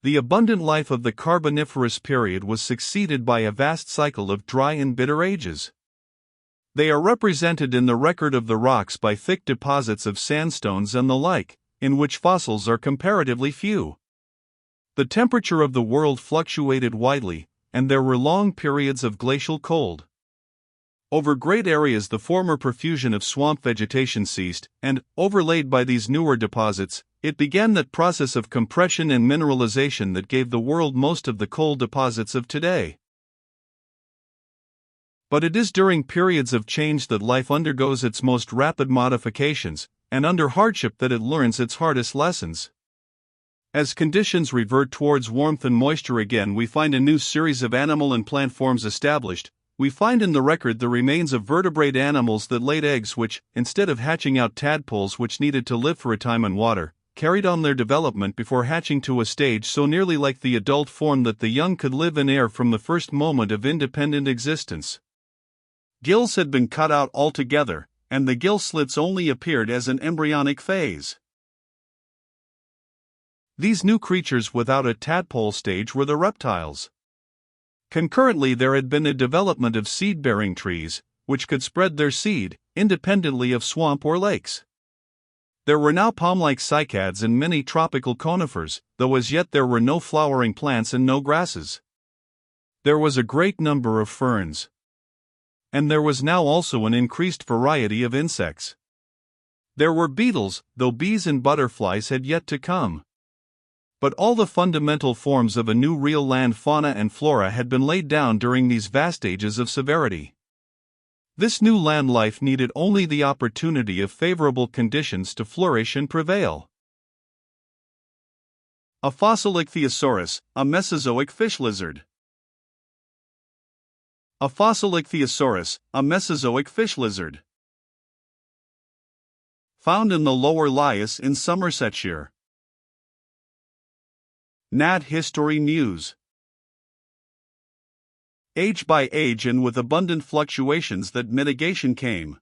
the abundant life of the Carboniferous period was succeeded by a vast cycle of dry and bitter ages. They are represented in the record of the rocks by thick deposits of sandstones and the like, in which fossils are comparatively few. The temperature of the world fluctuated widely, and there were long periods of glacial cold. Over great areas the former profusion of swamp vegetation ceased, and, overlaid by these newer deposits, it began that process of compression and mineralization that gave the world most of the coal deposits of today. But it is during periods of change that life undergoes its most rapid modifications, and under hardship that it learns its hardest lessons. As conditions revert towards warmth and moisture again, we find a new series of animal and plant forms established. We find in the record the remains of vertebrate animals that laid eggs which, instead of hatching out tadpoles which needed to live for a time in water, carried on their development before hatching to a stage so nearly like the adult form that the young could live in air from the first moment of independent existence. Gills had been cut out altogether, and the gill slits only appeared as an embryonic phase. These new creatures without a tadpole stage were the reptiles. Concurrently, there had been a development of seed-bearing trees, which could spread their seed, independently of swamp or lakes. There were now palm-like cycads and many tropical conifers, though as yet there were no flowering plants and no grasses. There was a great number of ferns. And there was now also an increased variety of insects. There were beetles, though bees and butterflies had yet to come. But all the fundamental forms of a new real land fauna and flora had been laid down during these vast ages of severity. This new land life needed only the opportunity of favorable conditions to flourish and prevail. A fossil ichthyosaurus, a Mesozoic fish lizard. A fossil ichthyosaurus, a Mesozoic fish lizard. Found in the Lower Lias in Somersetshire. Nat History News. Age by age and with abundant fluctuations that mitigation came.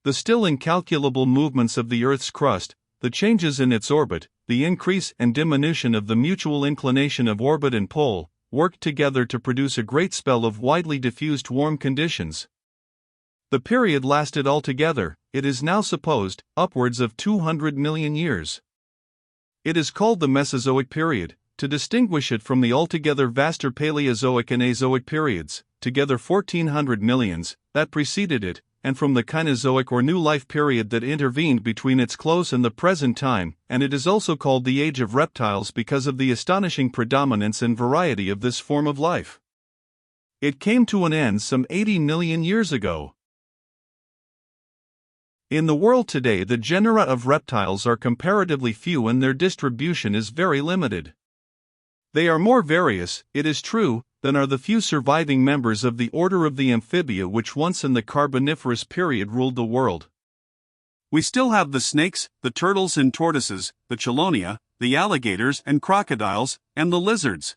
The still incalculable movements of the Earth's crust, the changes in its orbit, the increase and diminution of the mutual inclination of orbit and pole, worked together to produce a great spell of widely diffused warm conditions. The period lasted altogether, it is now supposed, upwards of 200 million years. It is called the Mesozoic period, to distinguish it from the altogether vaster Paleozoic and Azoic periods, together 1400 millions, that preceded it, and from the Cainozoic or New Life period that intervened between its close and the present time, and it is also called the Age of Reptiles because of the astonishing predominance and variety of this form of life. It came to an end some 80 million years ago. In the world today, the genera of reptiles are comparatively few and their distribution is very limited. They are more various, it is true, than are the few surviving members of the order of the amphibia which once in the Carboniferous period ruled the world. We still have the snakes, the turtles and tortoises, the chelonia, the alligators and crocodiles, and the lizards.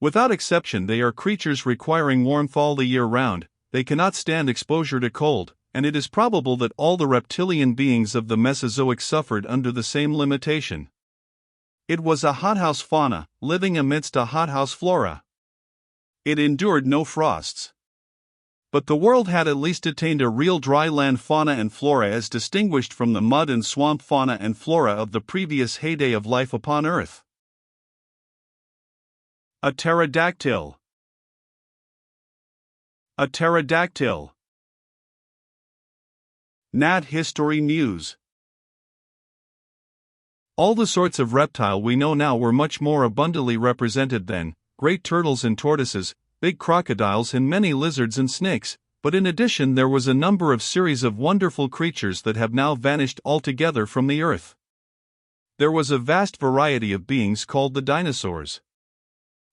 Without exception, they are creatures requiring warmth all the year round, they cannot stand exposure to cold, and it is probable that all the reptilian beings of the Mesozoic suffered under the same limitation. It was a hothouse fauna, living amidst a hothouse flora. It endured no frosts. But the world had at least attained a real dry land fauna and flora as distinguished from the mud and swamp fauna and flora of the previous heyday of life upon Earth. A pterodactyl. A pterodactyl. Nat History News. All the sorts of reptile we know now were much more abundantly represented then, great turtles and tortoises, big crocodiles and many lizards and snakes, but in addition there was a number of series of wonderful creatures that have now vanished altogether from the earth. There was a vast variety of beings called the dinosaurs.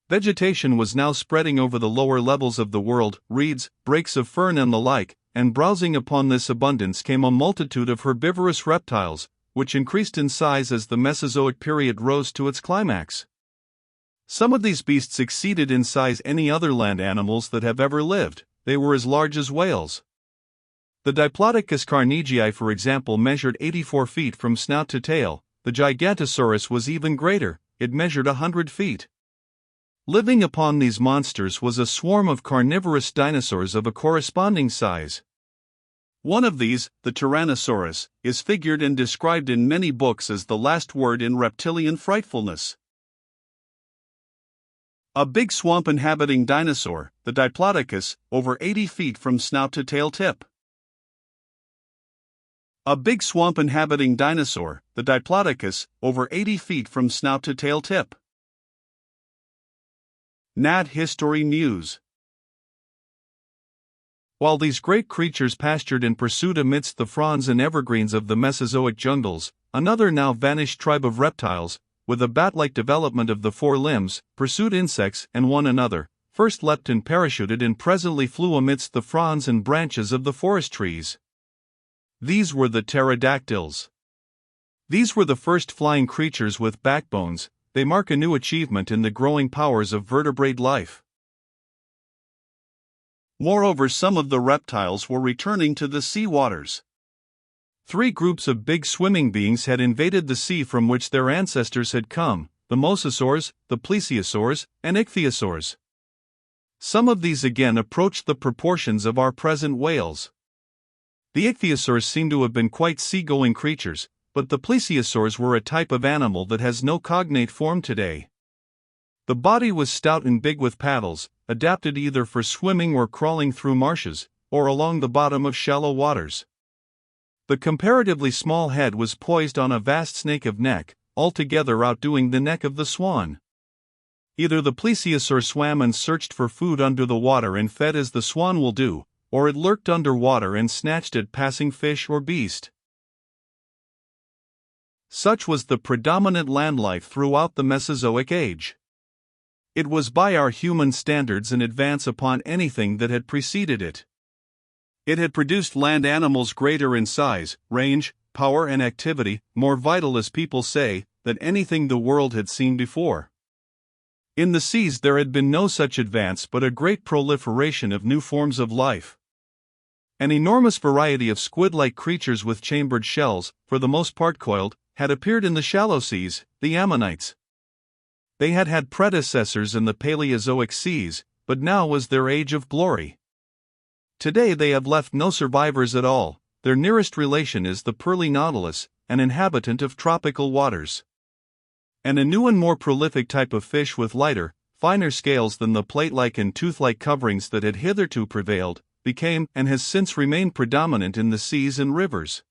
Vegetation was now spreading over the lower levels of the world, reeds, brakes of fern and the like, and browsing upon this abundance came a multitude of herbivorous reptiles, which increased in size as the Mesozoic period rose to its climax. Some of these beasts exceeded in size any other land animals that have ever lived, they were as large as whales. The Diplodocus carnegii, for example, measured 84 feet from snout to tail, the Gigantosaurus was even greater, it measured 100 feet. Living upon these monsters was a swarm of carnivorous dinosaurs of a corresponding size. One of these, the Tyrannosaurus, is figured and described in many books as the last word in reptilian frightfulness. A big swamp-inhabiting dinosaur, the Diplodocus, over 80 feet from snout to tail tip. A big swamp-inhabiting dinosaur, the Diplodocus, over 80 feet from snout to tail tip. Nat History News. While these great creatures pastured and pursued amidst the fronds and evergreens of the Mesozoic jungles, another now vanished tribe of reptiles, with a bat-like development of the four limbs, pursued insects and one another, first leapt and parachuted and presently flew amidst the fronds and branches of the forest trees. These were the pterodactyls. These were the first flying creatures with backbones. They mark a new achievement in the growing powers of vertebrate life. Moreover, some of the reptiles were returning to the sea waters. 3 groups of big swimming beings had invaded the sea from which their ancestors had come, the mosasaurs, the plesiosaurs, and ichthyosaurs. Some of these again approached the proportions of our present whales. The ichthyosaurs seem to have been quite sea-going creatures, but the plesiosaurs were a type of animal that has no cognate form today. The body was stout and big with paddles, adapted either for swimming or crawling through marshes, or along the bottom of shallow waters. The comparatively small head was poised on a vast snake of neck, altogether outdoing the neck of the swan. Either the plesiosaur swam and searched for food under the water and fed as the swan will do, or it lurked under water and snatched at passing fish or beast. Such was the predominant land life throughout the Mesozoic age. It was by our human standards an advance upon anything that had preceded it. It had produced land animals greater in size, range, power and activity, more vital as people say, than anything the world had seen before. In the seas there had been no such advance but a great proliferation of new forms of life. An enormous variety of squid-like creatures with chambered shells, for the most part coiled, had appeared in the shallow seas, the ammonites. They had had predecessors in the Paleozoic seas, but now was their age of glory. Today they have left no survivors at all. Their nearest relation is the pearly nautilus, an inhabitant of tropical waters. And a new and more prolific type of fish with lighter, finer scales than the plate-like and tooth-like coverings that had hitherto prevailed, became and has since remained predominant in the seas and rivers.